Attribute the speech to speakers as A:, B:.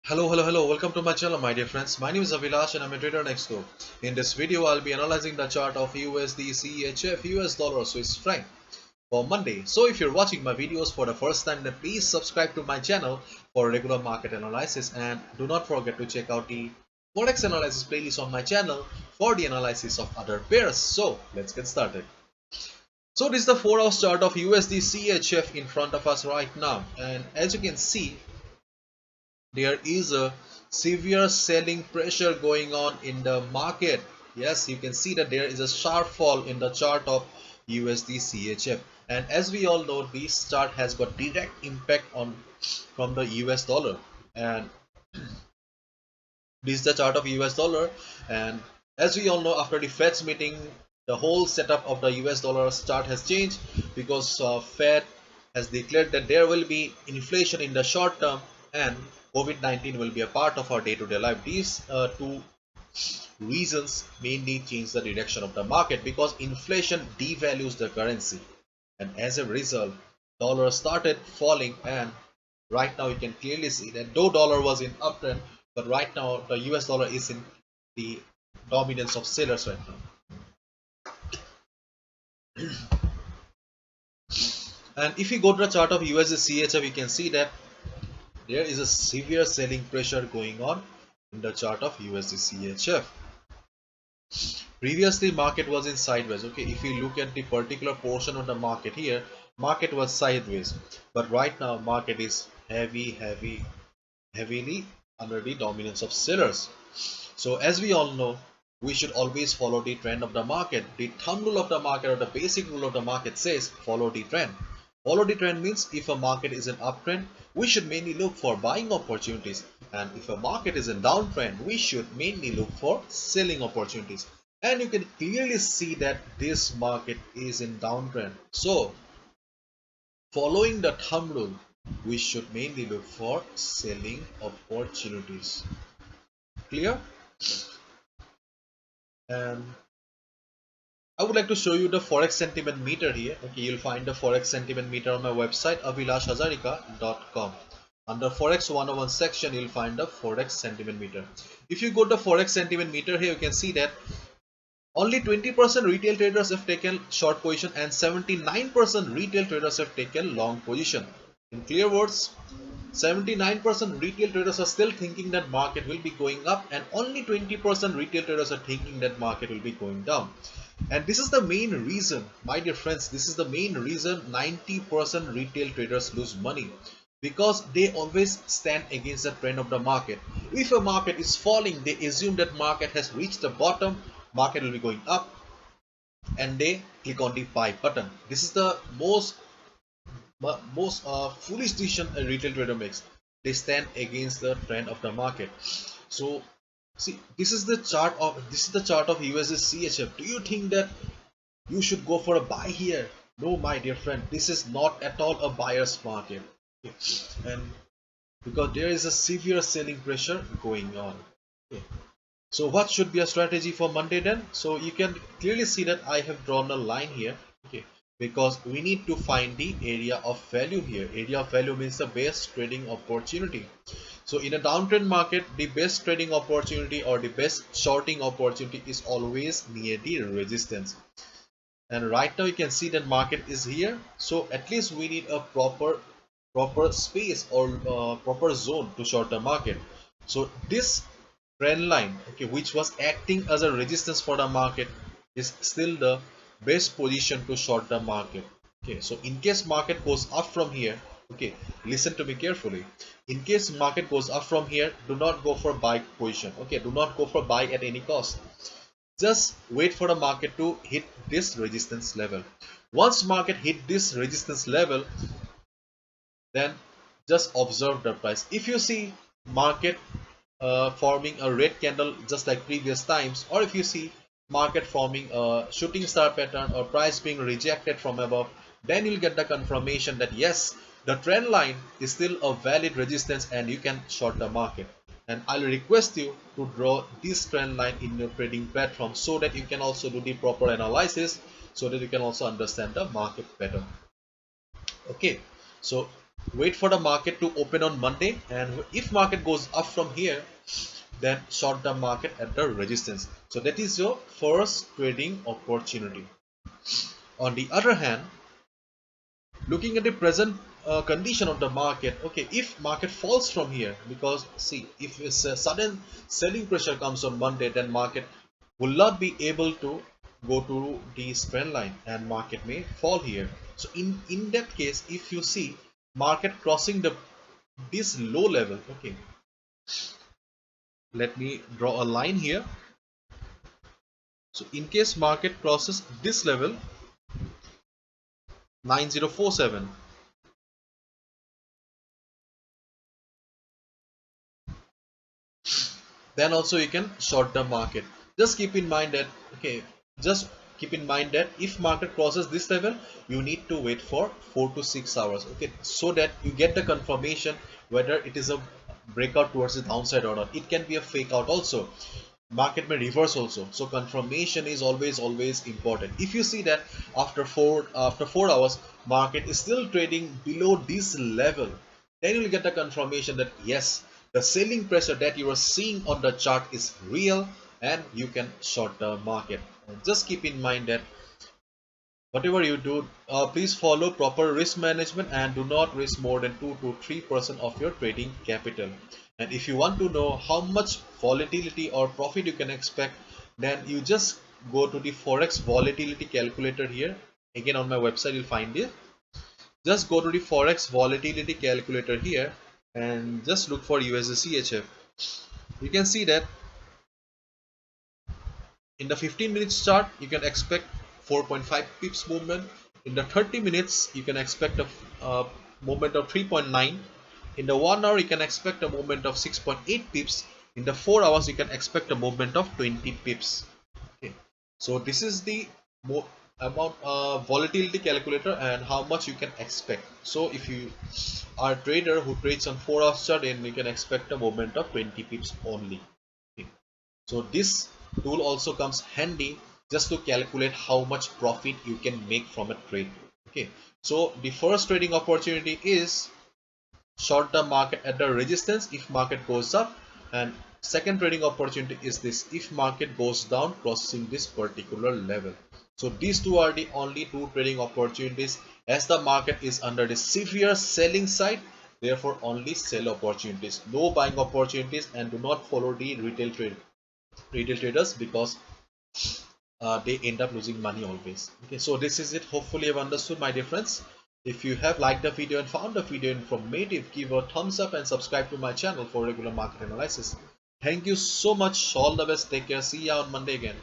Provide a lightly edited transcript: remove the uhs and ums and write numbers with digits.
A: Hello. Welcome to my channel, my dear friends. My name is Avilash and I'm a trader next door. In this video, I'll be analyzing the chart of USDCHF, US dollar, Swiss franc for Monday. So if you're watching my videos for the first time, then please subscribe to my channel for regular market analysis and do not forget to check out the Forex analysis playlist on my channel for the analysis of other pairs. So let's get started. So this is the 4-hour chart of USDCHF in front of us right now, and as you can see, there is a severe selling pressure going on in the market. Yes, you can see that there is a sharp fall in the chart of USD CHF, and as we all know, this chart has got direct impact on from the US dollar, and this is the chart of US dollar. And as we all know, after the Fed's meeting, the whole setup of the US dollar chart has changed because Fed has declared that there will be inflation in the short term and COVID-19 will be a part of our day-to-day life. These two reasons mainly change the direction of the market because inflation devalues the currency, and as a result, dollar started falling. And right now you can clearly see that though dollar was in uptrend, but right now the US dollar is in the dominance of sellers right now. And if you go to the chart of USD CHF, you can see that there is a severe selling pressure going on in the chart of USD CHF. Previously market was in sideways. Okay, if you look at the particular portion of the market here, market was sideways, but right now market is heavily under the dominance of sellers. So as we all know, we should always follow the trend of the market. The thumb rule of the market, or the basic rule of the market, says follow the trend. Follow the trend means if a market is an uptrend, we should mainly look for buying opportunities, and if a market is in downtrend, we should mainly look for selling opportunities. And you can clearly see that this market is in downtrend. So following the thumb rule, we should mainly look for selling opportunities. Clear? And I would like to show you the Forex sentiment meter here. Okay, you'll find the Forex sentiment meter on my website avilashhazarika.com. Under Forex 101 section, you'll find the Forex sentiment meter. If you go to the Forex sentiment meter here, you can see that only 20% retail traders have taken short position and 79% retail traders have taken long position. In clear words, 79% retail traders are still thinking that market will be going up, and only 20% retail traders are thinking that market will be going down. And this is the main reason, my dear friends, this is the main reason 90% retail traders lose money, because they always stand against the trend of the market. If a market is falling, they assume that market has reached the bottom, market will be going up, and they click on the buy button. This is the most foolish decision a retail trader makes. They stand against the trend of the market. So see, this is the chart of USD CHF. Do you think that you should go for a buy here? No, my dear friend, this is not at all a buyer's market. Okay. And because there is a severe selling pressure going on. Okay. So what should be a strategy for Monday then? So you can clearly see that I have drawn a line here. Okay, because we need to find the area of value here. Area of value means the best trading opportunity. So in a downtrend market, the best trading opportunity or the best shorting opportunity is always near the resistance. And right now you can see that market is here. So at least we need a proper space or proper zone to short the market. So this trend line, okay, which was acting as a resistance for the market, is still the best position to short the market. Okay, so in case market goes up from here, okay, listen to me carefully. In case market goes up from here, do not go for buy position. Okay, do not go for buy at any cost. Just wait for the market to hit this resistance level. Once market hit this resistance level, then just observe the price. If you see market forming a red candle just like previous times, or if you see market forming a shooting star pattern or price being rejected from above, then you'll get the confirmation that yes, the trend line is still a valid resistance and you can short the market. And I'll request you to draw this trend line in your trading platform so that you can also do the proper analysis, so that you can also understand the market better. Okay, so wait for the market to open on Monday, and if market goes up from here, then short the market at the resistance. So that is your first trading opportunity. On the other hand, looking at the present condition of the market, okay, if market falls from here, because see, if it's a sudden selling pressure comes on Monday, then market will not be able to go to the trend line and market may fall here. So in that case, if you see market crossing the this low level, okay, let me draw a line here. So in case market crosses this level 9047, then also you can short the market. Just keep in mind that, okay, just keep in mind that if market crosses this level, you need to wait for 4 to 6 hours, okay, so that you get the confirmation whether it is a breakout towards the downside or not. It can be a fake out also, market may reverse also, so confirmation is always important. If you see that after 4 hours market is still trading below this level, then you will get the confirmation that yes, the selling pressure that you are seeing on the chart is real, and you can short the market. And just keep in mind that whatever you do, please follow proper risk management and do not risk more than 2 to 3% of your trading capital. And if you want to know how much volatility or profit you can expect, then you just go to the Forex volatility calculator here. Again, on my website you'll find it. Just go to the Forex volatility calculator here and just look for USDCHF. You can see that in the 15 minutes chart, you can expect 4.5 pips movement. In the 30 minutes, you can expect a movement of 3.9. In the 1 hour, you can expect a movement of 6.8 pips. In the 4 hours, you can expect a movement of 20 pips. Okay. So this is the amount volatility calculator and how much you can expect. So if you are a trader who trades on 4 hours chart, then you can expect a movement of 20 pips only. Okay. So this tool also comes handy just to calculate how much profit you can make from a trade. Okay, so the first trading opportunity is short the market at the resistance if market goes up, and second trading opportunity is this if market goes down crossing this particular level. So these two are the only two trading opportunities, as the market is under the severe selling side, therefore only sell opportunities, no buying opportunities, and do not follow the retail traders, because they end up losing money always. Okay, so this is it. Hopefully you've understood, my dear friends. If you have liked the video and found the video informative, give a thumbs up and subscribe to my channel for regular market analysis. Thank you so much. All the best. Take care. See you on Monday again.